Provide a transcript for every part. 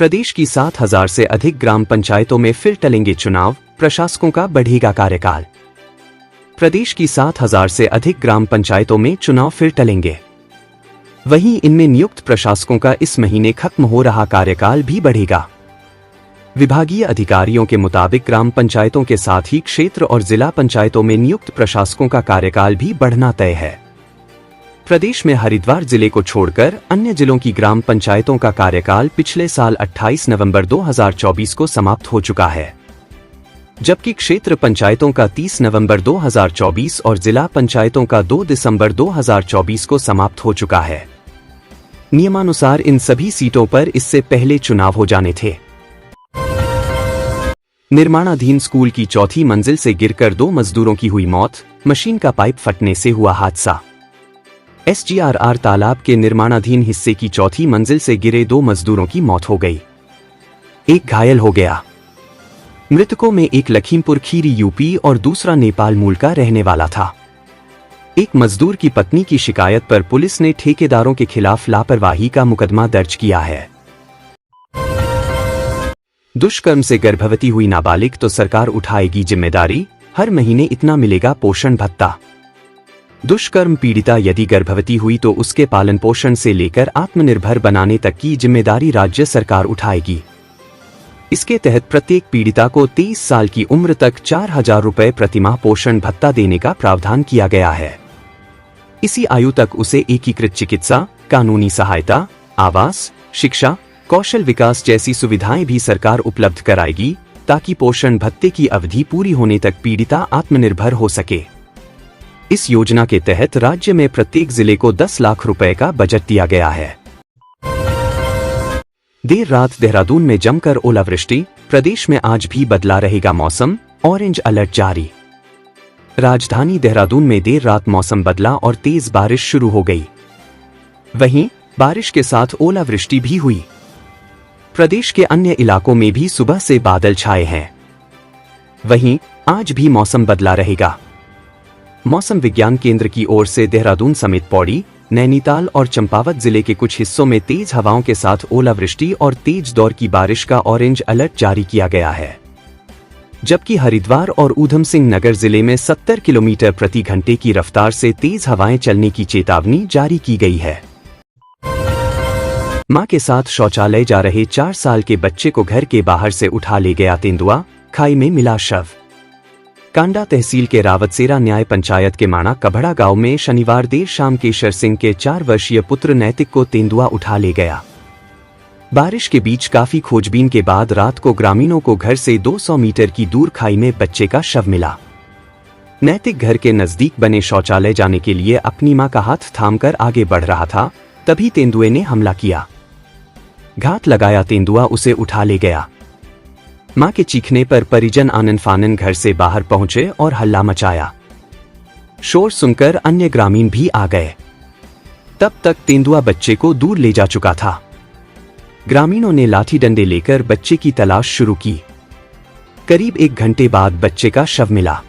प्रदेश की 7,000 से अधिक ग्राम पंचायतों में फिर टलेंगे चुनाव, प्रशासकों का बढ़ेगा कार्यकाल। प्रदेश की 7,000 से अधिक ग्राम पंचायतों में चुनाव फिर टलेंगे। वहीं इनमें नियुक्त प्रशासकों का इस महीने खत्म हो रहा कार्यकाल भी बढ़ेगा। विभागीय अधिकारियों के मुताबिक ग्राम पंचायतों के साथ ही क्षेत्र और जिला पंचायतों में नियुक्त प्रशासकों का कार्यकाल भी बढ़ना तय है। प्रदेश में हरिद्वार जिले को छोड़कर अन्य जिलों की ग्राम पंचायतों का कार्यकाल पिछले साल 28 नवंबर 2024 को समाप्त हो चुका है, जबकि क्षेत्र पंचायतों का 30 नवंबर 2024 और जिला पंचायतों का 2 दिसंबर 2024 को समाप्त हो चुका है। नियमानुसार इन सभी सीटों पर इससे पहले चुनाव हो जाने थे। निर्माणाधीन स्कूल की चौथी मंजिल से गिरकर 2 मजदूरों की हुई मौत, मशीन का पाइप फटने से हुआ हादसा। SGRR तालाब के निर्माणाधीन हिस्से की चौथी मंजिल से गिरे 2 मजदूरों की मौत हो गई, एक घायल हो गया। मृतकों में एक लखीमपुर खीरी यूपी और दूसरा नेपाल मूल का रहने वाला था। एक मजदूर की पत्नी की शिकायत पर पुलिस ने ठेकेदारों के खिलाफ लापरवाही का मुकदमा दर्ज किया है। दुष्कर्म से गर्भवती हुई नाबालिग तो सरकार उठाएगी जिम्मेदारी, हर महीने इतना मिलेगा पोषण भत्ता। दुष्कर्म पीड़िता यदि गर्भवती हुई तो उसके पालन पोषण से लेकर आत्मनिर्भर बनाने तक की जिम्मेदारी राज्य सरकार उठाएगी। इसके तहत प्रत्येक पीड़िता को 30 साल की उम्र तक 4,000 रुपए प्रतिमाह पोषण भत्ता देने का प्रावधान किया गया है। इसी आयु तक उसे एकीकृत चिकित्सा, कानूनी सहायता, आवास, शिक्षा, कौशल विकास जैसी सुविधाएं भी सरकार उपलब्ध कराएगी, ताकि पोषण भत्ते की अवधि पूरी होने तक पीड़िता आत्मनिर्भर हो सके। इस योजना के तहत राज्य में प्रत्येक जिले को 10 लाख रुपए का बजट दिया गया है। देर रात देहरादून में जमकर ओलावृष्टि, प्रदेश में आज भी बदला रहेगा मौसम, ऑरेंज अलर्ट जारी। राजधानी देहरादून में देर रात मौसम बदला और तेज बारिश शुरू हो गई। वहीं बारिश के साथ ओलावृष्टि भी हुई। प्रदेश के अन्य इलाकों में भी सुबह से बादल छाए हैं। वहीं आज भी मौसम बदला रहेगा। मौसम विज्ञान केंद्र की ओर से देहरादून समेत पौड़ी, नैनीताल और चंपावत जिले के कुछ हिस्सों में तेज हवाओं के साथ ओलावृष्टि और तेज दौर की बारिश का ऑरेंज अलर्ट जारी किया गया है, जबकि हरिद्वार और ऊधम सिंह नगर जिले में 70 किलोमीटर प्रति घंटे की रफ्तार से तेज हवाएं चलने की चेतावनी जारी की गई है। मां के साथ शौचालय जा रहे 4 साल के बच्चे को घर के बाहर से उठा ले गया तेंदुआ, खाई में मिला शव। कांडा तहसील के रावतसेरा न्याय पंचायत के माणा कभड़ा गांव में शनिवार देर शाम केशर सिंह के 4 वर्षीय पुत्र नैतिक को तेंदुआ उठा ले गया। बारिश के बीच काफी खोजबीन के बाद रात को ग्रामीणों को घर से 200 मीटर की दूर खाई में बच्चे का शव मिला। नैतिक घर के नजदीक बने शौचालय जाने के लिए अपनी मां का हाथ थामकर आगे बढ़ रहा था, तभी तेंदुए ने हमला किया। घात लगाया तेंदुआ उसे उठा ले गया। मां के चीखने पर परिजन आनन फानन घर से बाहर पहुंचे और हल्ला मचाया। शोर सुनकर अन्य ग्रामीण भी आ गए। तब तक तेंदुआ बच्चे को दूर ले जा चुका था। ग्रामीणों ने लाठी डंडे लेकर बच्चे की तलाश शुरू की। करीब 1 घंटे बाद बच्चे का शव मिला।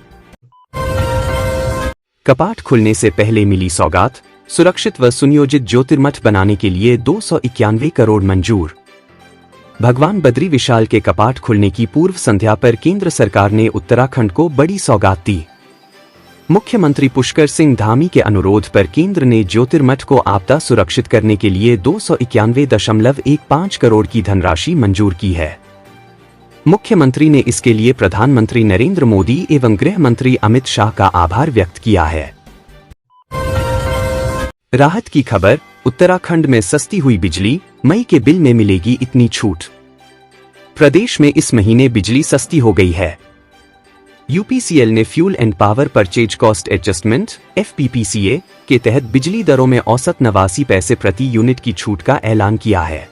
कपाट खुलने से पहले मिली सौगात, सुरक्षित व सुनियोजित ज्योतिर्मठ बनाने के लिए 291 करोड़ मंजूर। भगवान बद्री विशाल के कपाट खुलने की पूर्व संध्या पर केंद्र सरकार ने उत्तराखंड को बड़ी सौगात दी। मुख्यमंत्री पुष्कर सिंह धामी के अनुरोध पर केंद्र ने ज्योतिर्मठ को आपदा सुरक्षित करने के लिए 291.15 करोड़ की धनराशि मंजूर की है। मुख्यमंत्री ने इसके लिए प्रधानमंत्री नरेंद्र मोदी एवं गृह मंत्री अमित शाह का आभार व्यक्त किया है। राहत की खबर, उत्तराखंड में सस्ती हुई बिजली, मई के बिल में मिलेगी इतनी छूट। प्रदेश में इस महीने बिजली सस्ती हो गई है। यूपीसीएल ने fuel and power purchase cost adjustment (FPPCA) के तहत बिजली दरों में औसत 89 पैसे प्रति यूनिट की छूट का ऐलान किया है।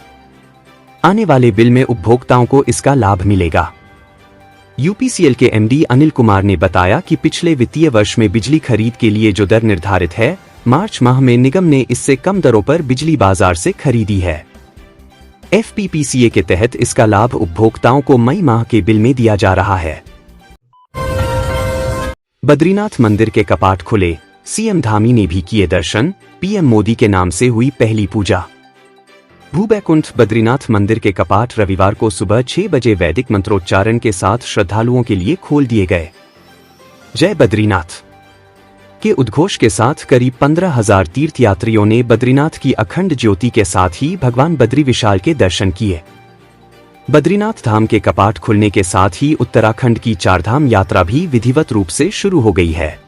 आने वाले बिल में उपभोक्ताओं को इसका लाभ मिलेगा। यूपीसीएल के MD अनिल कुमार ने बताया कि पिछले वित्तीय वर्ष में बिजली खरीद के लिए जो दर निर्धारित है, मार्च माह में निगम ने इससे कम दरों पर बिजली बाजार से खरीदी है। FPPCA के तहत इसका लाभ उपभोक्ताओं को मई माह के बिल में दिया जा रहा है। बद्रीनाथ मंदिर के कपाट खुले, सीएम धामी ने भी किए दर्शन, पीएम मोदी के नाम से हुई पहली पूजा। भूबैकुंठ बद्रीनाथ मंदिर के कपाट रविवार को सुबह 6 बजे वैदिक मंत्रोच्चारण के साथ श्रद्धालुओं के लिए खोल दिए गए। जय बद्रीनाथ के उद्घोष के साथ करीब 15,000 तीर्थयात्रियों ने बद्रीनाथ की अखंड ज्योति के साथ ही भगवान बद्री विशाल के दर्शन किए। बद्रीनाथ धाम के कपाट खुलने के साथ ही उत्तराखंड की चारधाम यात्रा भी विधिवत रूप से शुरू हो गई है।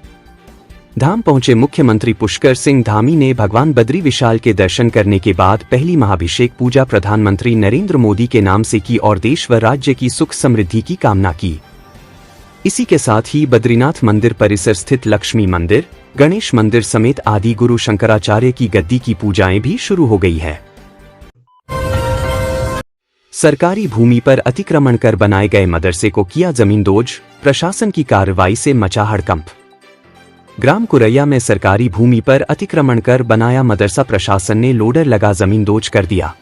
धाम पहुंचे मुख्यमंत्री पुष्कर सिंह धामी ने भगवान बद्री विशाल के दर्शन करने के बाद पहली महाभिषेक पूजा प्रधानमंत्री नरेंद्र मोदी के नाम से की और देश व राज्य की सुख समृद्धि की कामना की। इसी के साथ ही बद्रीनाथ मंदिर परिसर स्थित लक्ष्मी मंदिर, गणेश मंदिर समेत आदि गुरु शंकराचार्य की गद्दी की पूजाएं भी शुरू हो गई है। सरकारी भूमि पर अतिक्रमण कर बनाए गए मदरसे को किया जमींदोज, प्रशासन की कार्रवाई से मचा हड़कंप। ग्राम कुरैया में सरकारी भूमि पर अतिक्रमण कर बनाया मदरसा प्रशासन ने लोडर लगा जमींदोज कर दिया।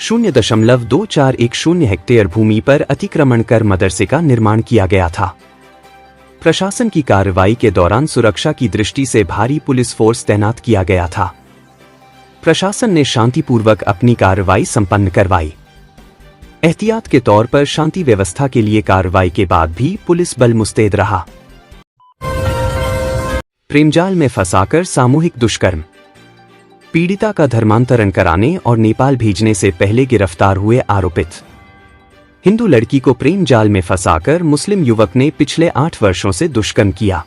0.2410 हेक्टेयर भूमि पर अतिक्रमण कर मदरसे का निर्माण किया गया था। प्रशासन की कार्रवाई के दौरान सुरक्षा की दृष्टि से भारी पुलिस फोर्स तैनात किया गया था। प्रशासन ने शांतिपूर्वक अपनी कार्रवाई संपन्न करवाई। एहतियात के तौर पर शांति व्यवस्था के लिए कार्रवाई के बाद भी पुलिस बल मुस्तैद रहा। प्रेमजाल में फंसाकर सामूहिक दुष्कर्म, पीड़िता का धर्मांतरण कराने और नेपाल भेजने से पहले गिरफ्तार हुए आरोपित। हिंदू लड़की को प्रेम जाल में फंसाकर मुस्लिम युवक ने पिछले 8 वर्षों से दुष्कर्म किया।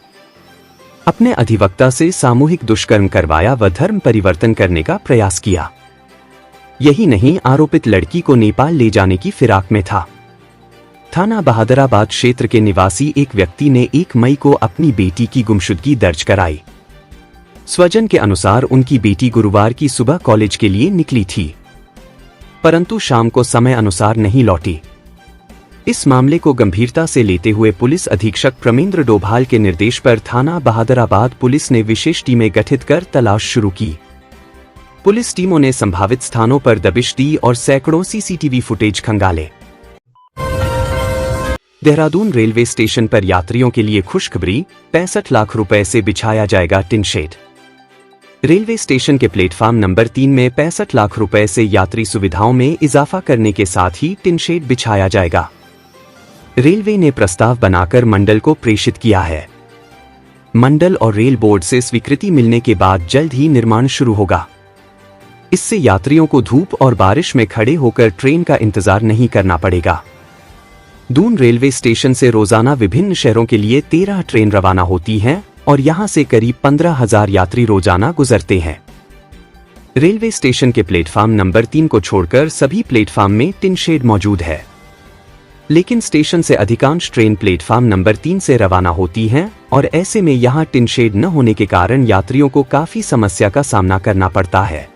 अपने अधिवक्ता से सामूहिक दुष्कर्म करवाया व धर्म परिवर्तन करने का प्रयास किया। यही नहीं, आरोपित लड़की को नेपाल ले जाने की फिराक में था। थाना बहादुराबाद क्षेत्र के निवासी एक व्यक्ति ने 1 मई को अपनी बेटी की गुमशुदगी दर्ज कराई। स्वजन के अनुसार उनकी बेटी गुरुवार की सुबह कॉलेज के लिए निकली थी, परंतु शाम को समय अनुसार नहीं लौटी। इस मामले को गंभीरता से लेते हुए पुलिस अधीक्षक प्रमेंद्र डोभाल के निर्देश पर थाना बहादुराबाद पुलिस ने विशेष टीमें गठित कर तलाश शुरू की। पुलिस टीमों ने संभावित स्थानों पर दबिश दी और सैकड़ों सीसीटीवी फुटेज खंगाले। देहरादून रेलवे स्टेशन पर यात्रियों के लिए खुशखबरी, 65 लाख रुपए से बिछाया जाएगा टिन शेड। रेलवे स्टेशन के प्लेटफार्म नंबर 3 में 65 लाख रुपए से यात्री सुविधाओं में इजाफा करने के साथ ही टिन शेड बिछाया जाएगा। रेलवे ने प्रस्ताव बनाकर मंडल को प्रेषित किया है। मंडल और रेल बोर्ड से स्वीकृति मिलने के बाद जल्द ही निर्माण शुरू होगा। इससे यात्रियों को धूप और बारिश में खड़े होकर ट्रेन का इंतजार नहीं करना पड़ेगा। दून रेलवे स्टेशन से रोजाना विभिन्न शहरों के लिए 13 ट्रेन रवाना होती हैं और यहां से करीब 15,000 यात्री रोजाना गुजरते हैं। रेलवे स्टेशन के प्लेटफार्म नंबर 3 को छोड़कर सभी प्लेटफार्म में टिन शेड मौजूद है, लेकिन स्टेशन से अधिकांश ट्रेन प्लेटफार्म नंबर 3 से रवाना होती हैं और ऐसे में यहां टिन शेड न होने के कारण यात्रियों को काफी समस्या का सामना करना पड़ता है।